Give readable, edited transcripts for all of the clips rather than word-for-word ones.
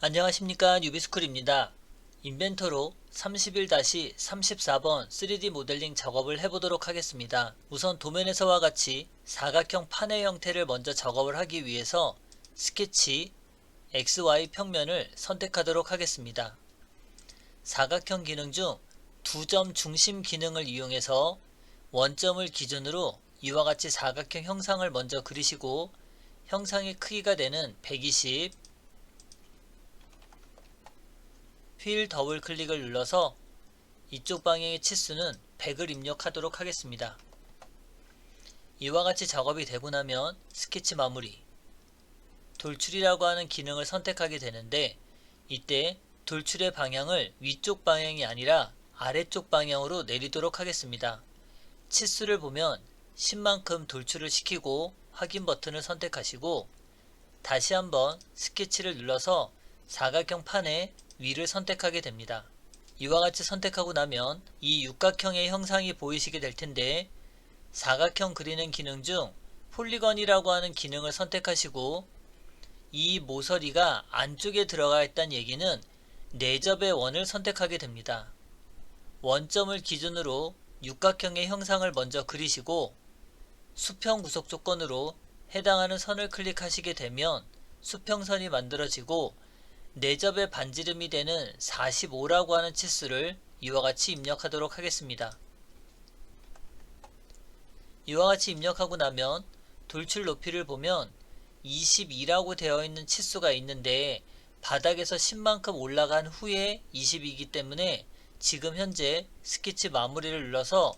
안녕하십니까, 뉴비스쿨입니다. 인벤터로 31-34번 3D 모델링 작업을 해보도록 하겠습니다. 우선 도면에서와 같이 사각형 판의 형태를 먼저 작업을 하기 위해서 스케치 XY 평면을 선택하도록 하겠습니다. 사각형 기능 중 두 점 중심 기능을 이용해서 원점을 기준으로 이와 같이 사각형 형상을 먼저 그리시고, 형상의 크기가 되는 120, 휠 더블 클릭을 눌러서 이쪽 방향의 치수는 100을 입력하도록 하겠습니다. 이와 같이 작업이 되고 나면 스케치 마무리, 돌출이라고 하는 기능을 선택하게 되는데, 이때 돌출의 방향을 위쪽 방향이 아니라 아래쪽 방향으로 내리도록 하겠습니다. 치수를 보면 10만큼 돌출을 시키고 확인 버튼을 선택하시고, 다시 한번 스케치를 눌러서 사각형 판의 위를 선택하게 됩니다. 이와 같이 선택하고 나면 이 육각형의 형상이 보이시게 될 텐데, 사각형 그리는 기능 중 폴리건이라고 하는 기능을 선택하시고, 이 모서리가 안쪽에 들어가 있다는 얘기는 4접의 원을 선택하게 됩니다. 원점을 기준으로 육각형의 형상을 먼저 그리시고, 수평 구속 조건으로 해당하는 선을 클릭하시게 되면 수평선이 만들어지고, 4접의 반지름이 되는 45라고 하는 치수를 이와 같이 입력하도록 하겠습니다. 이와 같이 입력하고 나면 돌출 높이를 보면 22라고 되어 있는 치수가 있는데, 바닥에서 10만큼 올라간 후에 20이기 때문에 지금 현재 스케치 마무리를 눌러서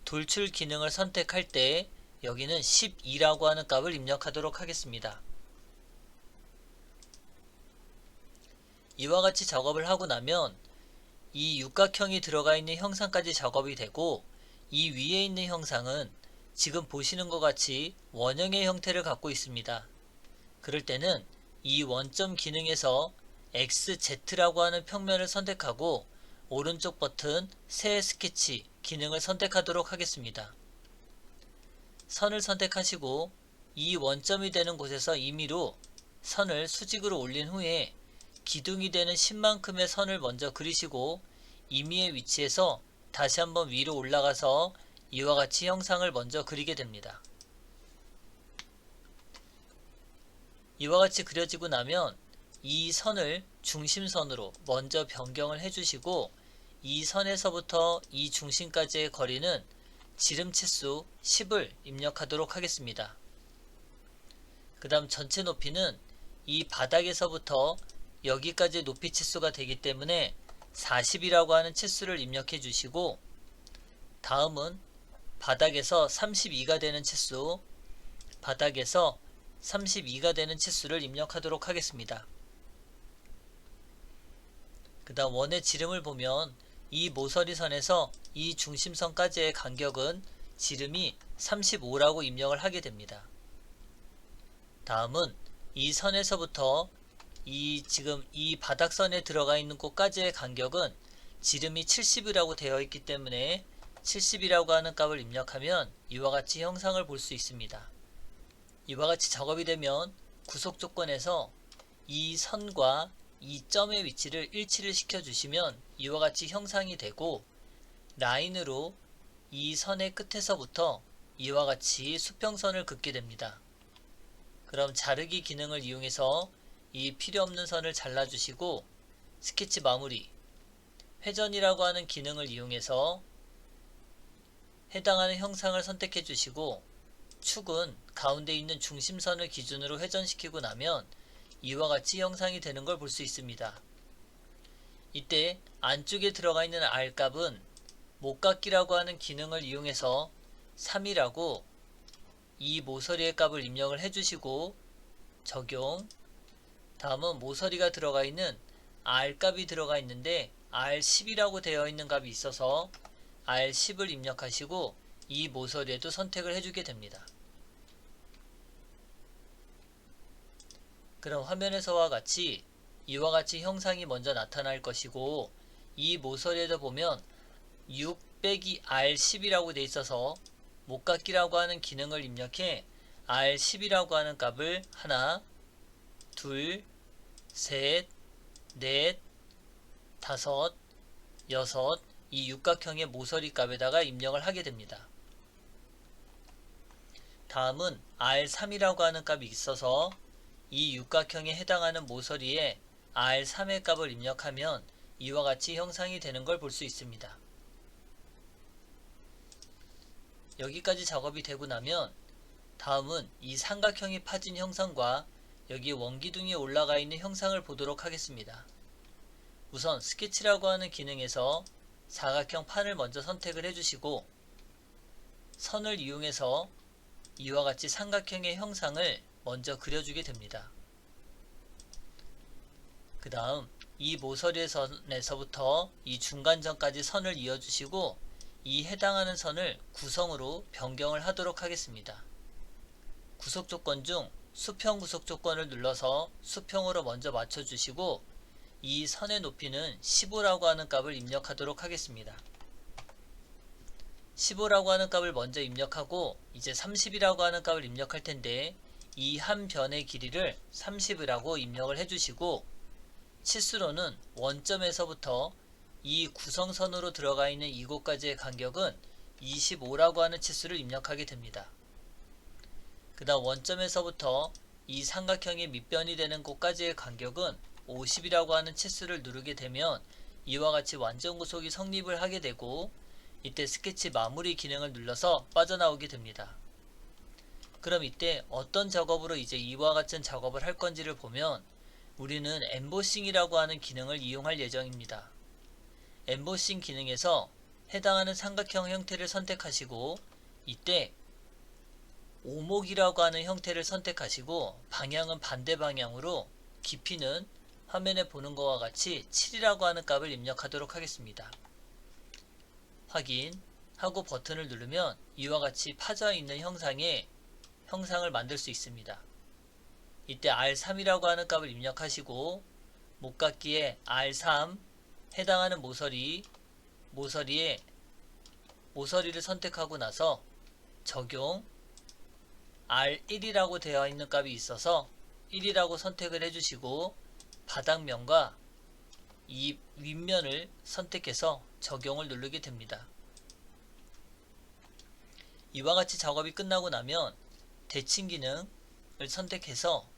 돌출 기능을 선택할 때 여기는 12라고 하는 값을 입력하도록 하겠습니다. 이와 같이 작업을 하고 나면 이 육각형이 들어가 있는 형상까지 작업이 되고, 이 위에 있는 형상은 지금 보시는 것 같이 원형의 형태를 갖고 있습니다. 그럴 때는 이 원점 기능에서 XZ라고 하는 평면을 선택하고 오른쪽 버튼 새 스케치 기능을 선택하도록 하겠습니다. 선을 선택하시고 이 원점이 되는 곳에서 임의로 선을 수직으로 올린 후에 기둥이 되는 10만큼의 선을 먼저 그리시고, 임의의 위치에서 다시 한번 위로 올라가서 이와 같이 형상을 먼저 그리게 됩니다. 이와 같이 그려지고 나면 이 선을 중심선으로 먼저 변경을 해주시고, 이 선에서부터 이 중심까지의 거리는 지름 치수 10을 입력하도록 하겠습니다. 그 다음 전체 높이는 이 바닥에서부터 여기까지 높이 치수가 되기 때문에 40이라고 하는 치수를 입력해 주시고, 다음은 바닥에서 32가 되는 치수, 바닥에서 32가 되는 치수를 입력하도록 하겠습니다. 그 다음 원의 지름을 보면 이 모서리선에서 이 중심선까지의 간격은 지름이 35라고 입력을 하게 됩니다. 다음은 이 선에서부터 지금 이 바닥선에 들어가 있는 곳까지의 간격은 지름이 70이라고 되어 있기 때문에 70이라고 하는 값을 입력하면 이와 같이 형상을 볼 수 있습니다. 이와 같이 작업이 되면 구속 조건에서 이 선과 이 점의 위치를 일치를 시켜주시면 이와 같이 형상이 되고, 라인으로 이 선의 끝에서부터 이와 같이 수평선을 긋게 됩니다. 그럼 자르기 기능을 이용해서 이 필요없는 선을 잘라주시고, 스케치 마무리, 회전이라고 하는 기능을 이용해서 해당하는 형상을 선택해 주시고, 축은 가운데 있는 중심선을 기준으로 회전시키고 나면 이와 같이 형상이 되는 걸 볼 수 있습니다. 이때 안쪽에 들어가 있는 R값은 못깎기라고 하는 기능을 이용해서 3이라고 이 모서리의 값을 입력을 해주시고, 적용, 다음은 모서리가 들어가 있는 R값이 들어가 있는데 R10이라고 되어 있는 값이 있어서 R10을 입력하시고 이 모서리에도 선택을 해주게 됩니다. 그럼 화면에서와 같이 이와 같이 형상이 먼저 나타날 것이고, 이 모서리에도 보면 6 빼기 R10이라고 되어 있어서 못깎기라고 하는 기능을 입력해 R10이라고 하는 값을 하나, 둘, 셋, 넷, 다섯, 여섯, 이 육각형의 모서리 값에다가 입력을 하게 됩니다. 다음은 R3이라고 하는 값이 있어서 이 육각형에 해당하는 모서리에 R3의 값을 입력하면 이와 같이 형상이 되는 걸 볼 수 있습니다. 여기까지 작업이 되고 나면 다음은 이 삼각형이 파진 형상과 여기 원기둥이 올라가 있는 형상을 보도록 하겠습니다. 우선 스케치라고 하는 기능에서 사각형 판을 먼저 선택을 해주시고 선을 이용해서 이와 같이 삼각형의 형상을 먼저 그려주게 됩니다. 그 다음 이 모서리의 선에서부터 이 중간점까지 선을 이어주시고 이 해당하는 선을 구성으로 변경을 하도록 하겠습니다. 구속조건 중 수평 구속조건을 눌러서 수평으로 먼저 맞춰주시고 이 선의 높이는 15라고 하는 값을 입력하도록 하겠습니다. 15라고 하는 값을 먼저 입력하고 이제 30이라고 하는 값을 입력할 텐데 이 한 변의 길이를 30이라고 입력을 해주시고 치수로는 원점에서부터 이 구성선으로 들어가 있는 이곳까지의 간격은 25라고 하는 치수를 입력하게 됩니다. 그 다음 원점에서부터 이 삼각형의 밑변이 되는 곳까지의 간격은 50이라고 하는 치수를 누르게 되면 이와 같이 완전 구속이 성립을 하게 되고 이때 스케치 마무리 기능을 눌러서 빠져나오게 됩니다. 그럼 이때 어떤 작업으로 이제 이와 같은 작업을 할 건지를 보면 우리는 엠보싱이라고 하는 기능을 이용할 예정입니다. 엠보싱 기능에서 해당하는 삼각형 형태를 선택하시고 이때 오목이라고 하는 형태를 선택하시고 방향은 반대 방향으로 깊이는 화면에 보는 것과 같이 7이라고 하는 값을 입력하도록 하겠습니다. 확인하고 버튼을 누르면 이와 같이 파져 있는 형상을 만들 수 있습니다. 이때 R3이라고 하는 값을 입력하시고 목깎이에 R3 해당하는 모서리를 선택하고 나서 적용 R1이라고 되어 있는 값이 있어서 1이라고 선택을 해주시고 바닥면과 이 윗면을 선택해서 적용을 누르게 됩니다. 이와 같이 작업이 끝나고 나면 대칭 기능을 선택해서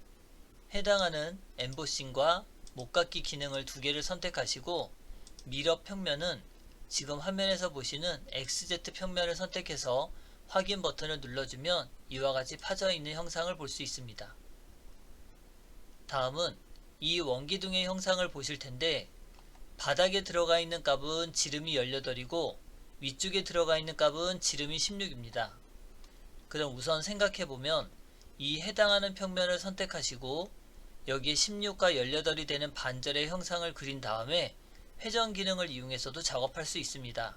해당하는 엠보싱과 목깎이 기능을 두 개를 선택하시고 미러 평면은 지금 화면에서 보시는 XZ 평면을 선택해서 확인 버튼을 눌러주면 이와 같이 파져 있는 형상을 볼 수 있습니다. 다음은 이 원기둥의 형상을 보실 텐데 바닥에 들어가 있는 값은 지름이 18이고 위쪽에 들어가 있는 값은 지름이 16입니다. 그럼 우선 생각해보면 이 해당하는 평면을 선택하시고 여기에 16과 18이 되는 반절의 형상을 그린 다음에 회전 기능을 이용해서도 작업할 수 있습니다.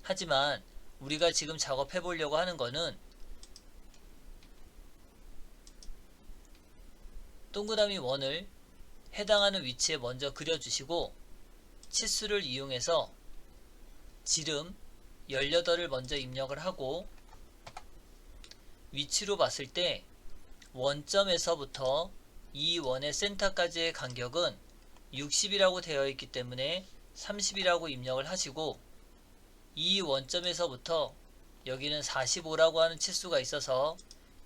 하지만 우리가 지금 작업해 보려고 하는 거는 동그라미 원을 해당하는 위치에 먼저 그려주시고 치수를 이용해서 지름 18을 먼저 입력을 하고 위치로 봤을 때 원점에서부터 이 원의 센터까지의 간격은 60이라고 되어 있기 때문에 30이라고 입력을 하시고 이 원점에서부터 여기는 45라고 하는 치수가 있어서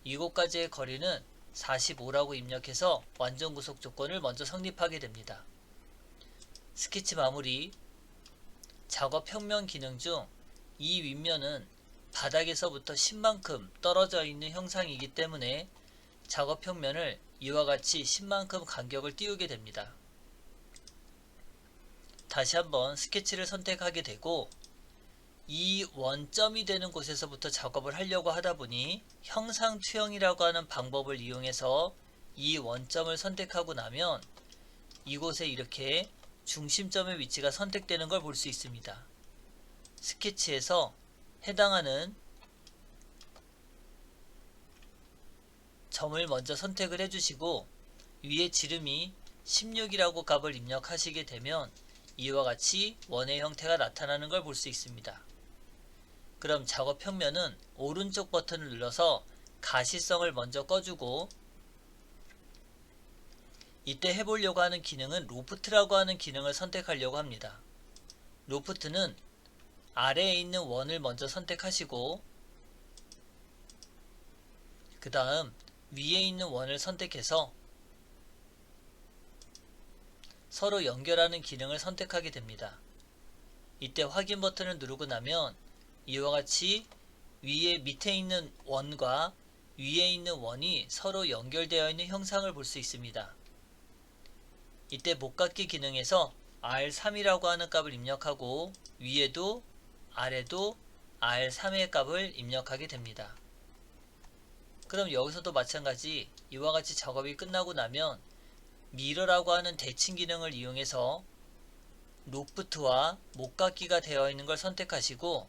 이곳까지의 거리는 45라고 입력해서 완전 구속 조건을 먼저 성립하게 됩니다. 스케치 마무리 작업 평면 기능 중 이 윗면은 바닥에서부터 10만큼 떨어져 있는 형상이기 때문에 작업 평면을 이와 같이 10만큼 간격을 띄우게 됩니다. 다시 한번 스케치를 선택하게 되고 이 원점이 되는 곳에서부터 작업을 하려고 하다 보니 형상 투영이라고 하는 방법을 이용해서 이 원점을 선택하고 나면 이곳에 이렇게 중심점의 위치가 선택되는 걸 볼 수 있습니다. 스케치에서 해당하는 점을 먼저 선택을 해주시고 위에 지름이 16이라고 값을 입력하시게 되면 이와 같이 원의 형태가 나타나는 걸 볼 수 있습니다. 그럼 작업 평면은 오른쪽 버튼을 눌러서 가시성을 먼저 꺼주고 이때 해보려고 하는 기능은 로프트라고 하는 기능을 선택하려고 합니다. 로프트는 아래에 있는 원을 먼저 선택하시고 그 다음 위에 있는 원을 선택해서 서로 연결하는 기능을 선택하게 됩니다. 이때 확인 버튼을 누르고 나면 이와 같이 위에 밑에 있는 원과 위에 있는 원이 서로 연결되어 있는 형상을 볼 수 있습니다. 이때 못갖기 기능에서 R3이라고 하는 값을 입력하고 위에도 아래도 R3의 값을 입력하게 됩니다. 그럼 여기서도 마찬가지 이와 같이 작업이 끝나고 나면 미러라고 하는 대칭 기능을 이용해서 로프트와 못갖기가 되어 있는 걸 선택하시고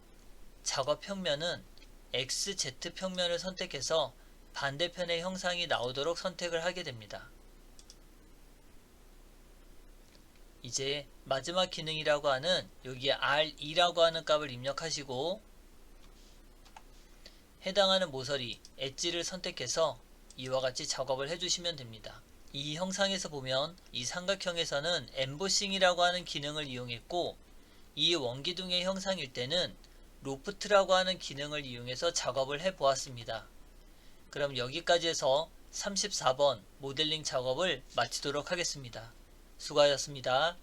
작업 평면은 XZ 평면을 선택해서 반대편의 형상이 나오도록 선택을 하게 됩니다. 이제 마지막 기능이라고 하는 여기에 R2라고 하는 값을 입력하시고 해당하는 모서리 엣지를 선택해서 이와 같이 작업을 해주시면 됩니다. 이 형상에서 보면 이 삼각형에서는 엠보싱이라고 하는 기능을 이용했고 이 원기둥의 형상일 때는 로프트라고 하는 기능을 이용해서 작업을 해 보았습니다. 그럼 여기까지 해서 34번 모델링 작업을 마치도록 하겠습니다. 수고하셨습니다.